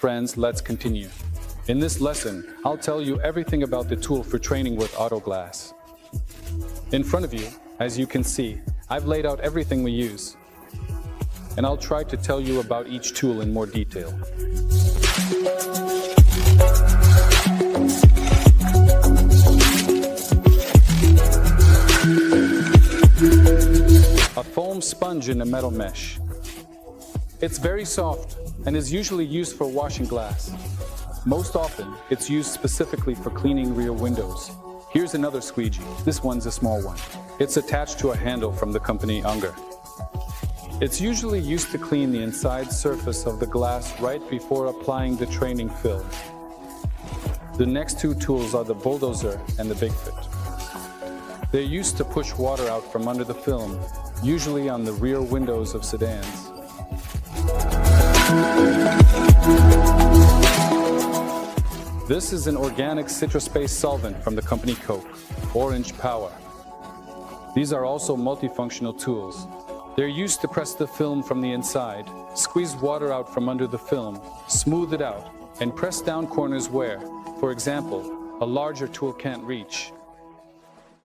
friends, let's continue. In this lesson, I'll tell you everything about the tool for training with auto glass. In front of you, as you can see, I've laid out everything we use. And I'll try to tell you about each tool in more detail. A foam sponge in a metal mesh. It's very soft and is usually used for washing glass. Most often, it's used specifically for cleaning rear windows. Here's another squeegee. This one's a small one. It's attached to a handle from the company Unger. It's usually used to clean the inside surface of the glass right before applying the training film. The next two tools are the bulldozer and the Big Fit. They're used to push water out from under the film, usually on the rear windows of sedans. This is an organic citrus-based solvent from the company Coke, Orange Power. These are also multifunctional tools. They're used to press the film from the inside, squeeze water out from under the film, smooth it out, and press down corners where, for example, a larger tool can't reach.